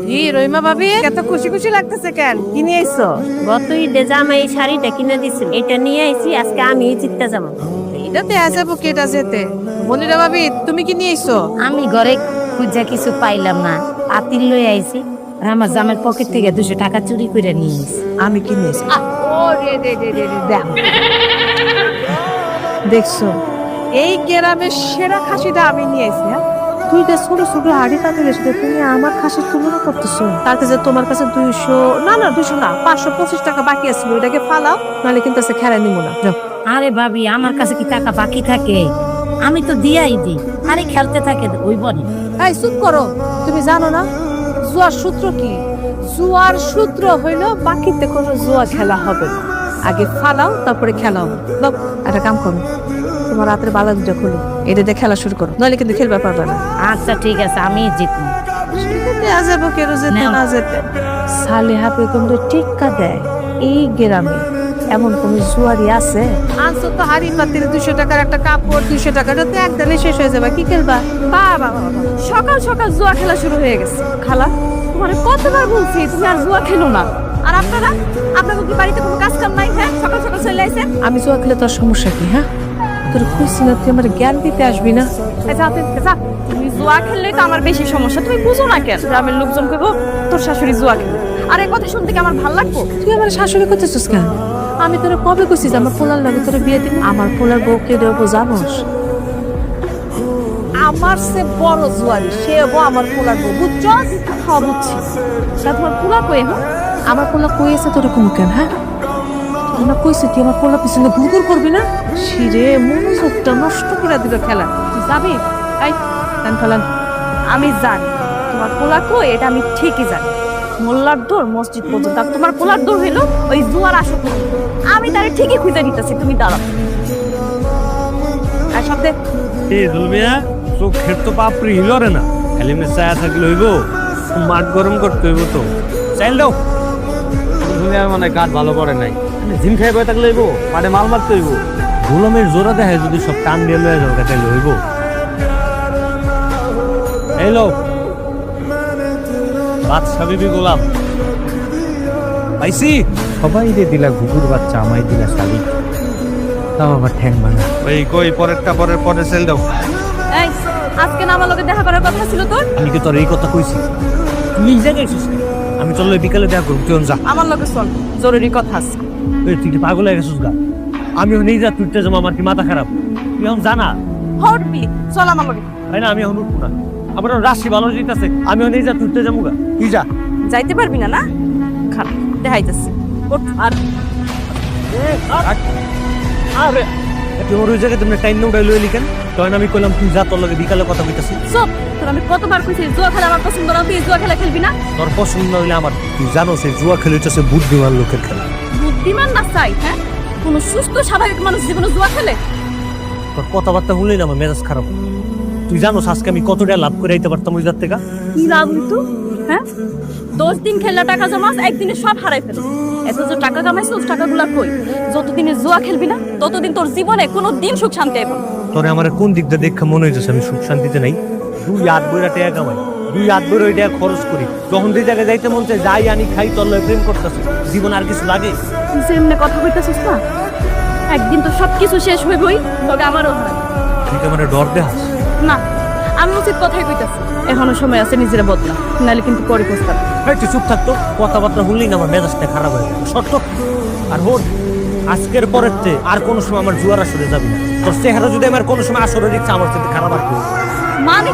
কি রহিমা ভাবি এত খুশি খুশি লাগতেছে কেন? কি নিয়ে আইছো? গত ঈদে জামাই এই শাড়িটা কিনে দিছিল, এটা নিয়ে আইছি, আজকে আমি জিততে যাবো। এটাতে আজাবো কেটা যেতে। মনিরা ভাবি তুমি কি নিয়ে আইছো? আমি ঘরে খুঁজা কিছু পাইলাম না, আতিল লই আইছি। আর আমার জামাইয়ের পকেট থেকে 200 টাকা চুরি করে নিয়ে আইছি। আমি কি নিয়ে আইছি? ও রে রে রে রে রে, দেখছো এই গ্রামের সেরা খাসিটা আমি নিয়ে আইছি। হ্যাঁ দুইটা ছোট ছোট হাড়ি পাতিল এসে তুমি আমার খাসির তুলনা করতেছো। তার কাছে তোমার কাছে 200 না 525 টাকা বাকি আছে, ওইটাকে ফালাও, নাহলে কিন্তু আছে খেলা নিব না। যাও। আরে ভাবি, আমার কাছে কি টাকা বাকি থাকে? আমি তো দিয়াই দিই। আরে খেলতে থাকে ওই বনে। এই চুপ করো, তুমি জানো না জুয়ার সূত্র কি? জুয়ার সূত্র হইলো বাকিতে কোনো জুয়া খেলা হবে না, আগে ফালাও তারপরে খেলা হবে। লোক একটা কাম করো, তোমার রাতের বালা দুটো খুলো, এটা দিয়ে খেলা শুরু করো, নইলে কিন্তু খেলবার পারবে না। আচ্ছা ঠিক আছে, আমি জিতবো। দেয়া যাবো কেন যেতে না যেতে। সালেহা বেগম টিক্কা দেয় এই গ্রামে এমন কোন জুয়ারি আছে? আনছো তো হাড়ি পাতিল 200 টাকার একটা কাপড়, 200 টাকাটা তো একদিনে শেষ হয়ে যাবে, কি খেলবা? বাবা সকাল সকাল জুয়া খেলা শুরু হয়ে গেছে। খালা তোমারে কতবার বলছি তুমি আর জুয়া খেলো না। আর আপনারা আপনাদের কি বাড়িতে কোনো কাজ কাম নাই? হ্যাঁ সকাল সকাল চলে আইছেন। আমি জুয়া খেলে তোর সমস্যা কি? হ্যাঁ তোর খুশি না, তুই আমার জ্ঞান দিতে আসবি না? যা, তুমি জুয়া খেললে তো আমার বেশি সমস্যা, তুমি বুঝো না কেন? গ্রামের লোকজন কইবো তোর শাশুড়ি জুয়া খেলে। আর এই কথা শুনতে কি আমার ভালো লাগবো? তুই আমার শাশুড়ি করতেছিস কেন? আমি তোরে কবে কইছি যে আমার পোলার লাগে তোরে বিয়ে দিবি? আমার পোলার বউকে দেবো জানোস? আমার সে বড় জুয়ারি সে বউ আমার পোলার বউ, বুঝছস? হ্যাঁ বুঝছি। তা তোমার পোলা কই? হ্যাঁ আমার পোলা কই আছে তোরে কোন কেন? হ্যাঁ তোমরা কইছে তুই আমার পোলা পিছনে ঘুরঘুর করবি না? শিরে মনোযোগটা নষ্ট করে দিল খেলা। তুই যাবি? এই কান ফেলান। আমি জানি তোমার পোলা কই, এটা আমি ঠিকই জানি। মোল্লার দৌড় মসজিদ পর্যন্ত, আর তোমার পোলার দৌড় হইলো ওই জুয়ার আসর। আমি তারে ঠিকই খুঁজে নিতেছি, তুমি দাঁড়াও। আর শব্দে জুলমিয়া চোখের তো পাপড়ি হিলরে না, খালি মেসায়া থাকলে হইব, মাঠ গরম করতে হইব তো। চাইল দাও। জুলমিয়া মানে কাঠ ভালো করে নাই, জিম খাই বয়ে থাকলে হইব, মাঠে মাল মারতে হইব। গোলামের জোড়া দেখায় যদি সব টান দিয়ে লয়ে যাও তাইলে হইব। এই লোক বাদশা বিবি গোলাম পাইছি। সবাই রে দিলা ঘুঘুর বাচ্চা, আমায় দিলা শালি, তাও আবার ঠ্যাং ভাঙা। ওই কই পরেরটা পরে সেল দাও। এই আজকে না আমার লগে দেখা করার কথা ছিল তোর? আমি কি তোর এই কথা কইছি? তুই এই জায়গায় এসেছিস? আমি তোর লগে বিকালে দেখা করব, তুই যা। আমার লগে চল, জরুরি কথা আছে। তুই কি পাগল হয়ে গেছিস গা? আমিও নেই যা তুইতে জমা, আমার কি মাথা খারাপ? তুই এখন জানা হটবি, চল আমার লগে। তাই না? আমি এখন উঠবো না, আমার রাশি ভালো জিতেছে, আমিও নেই যা তুইতে যাবো গা। তুই যা। যাইতে পারবি না? না খারাপ দেখাইতেছি। আর আরে তুই ওর ওই জায়গায় তুমি টাইম না উঠাই লইলি কেন? তখন আমি কইলাম তুই যা, তোর লগে বিকালে কথা কইতাছি। চুপ, তোর আমি কতবার কইছি জুয়া খেলা আমার পছন্দ না, তুই জুয়া খেলা খেলবি না। তোর পছন্দ হইলে আমার, তুই জানো সে জুয়া খেলে হইতেছে বুদ্ধিমান লোকের খেলা। বুদ্ধিমান না চাই? হ্যাঁ কোন সুস্থ স্বাভাবিক মানুষ জীবনে জুয়া খেলে? তোর কথাবার্তা শুনলেই না আমার মেজাজ খারাপ। তুই জানো আজকে আমি কতটা লাভ করে আইতে পারতাম ওই জাত থেকে। কি লাভ হইতো? হ্যাঁ 10 দিন খেললে টাকা জমাস, একদিনে সব হারাই ফেলে। এত যে টাকা কামাইছিস ওই টাকাগুলা কই? যতদিনে জুয়া খেলবি না ততদিন তোর জীবনে কোনো দিন সুখ শান্তি আইব না। তোরে আমার কোন দিক দিয়ে দেখা মনে হইতেছে আমি সুখ শান্তিতে নাই? 2 বইরা টাকা কামাই, 2 বইরা ওই টাকা খরচ করি, যখন যে জায়গায় যাইতে মন চাই যাই আনি খাই, তোর লগে প্রেম করতেছি। জীবন আর কিছু লাগে? তুই যে এমনি কথা কইতাছিস না, একদিন তো সবকিছু শেষ হইবই, তবে আমারও হয় তুই তো আমার ডর দেখাস। না। আমি উচিত কথাই কইতাছি, এখনো সময় আছে নিজেরা বদলা, নাহলে কিন্তু পরে পস্তাবি। এই তুই চুপ থাকতো, কথাবার্তা শুনলেই না আমার মেজাজটা খারাপ হয়ে যায়। সত্য। আর হোন, আজকের পরের চেয়ে আর কোনো সময় আমার জুয়ার আসরে যাবি না। তোর চেহারা যদি আমার কোনো সময় আসরের ইচ্ছা আমার সাথে খারাপ আসবে। মানে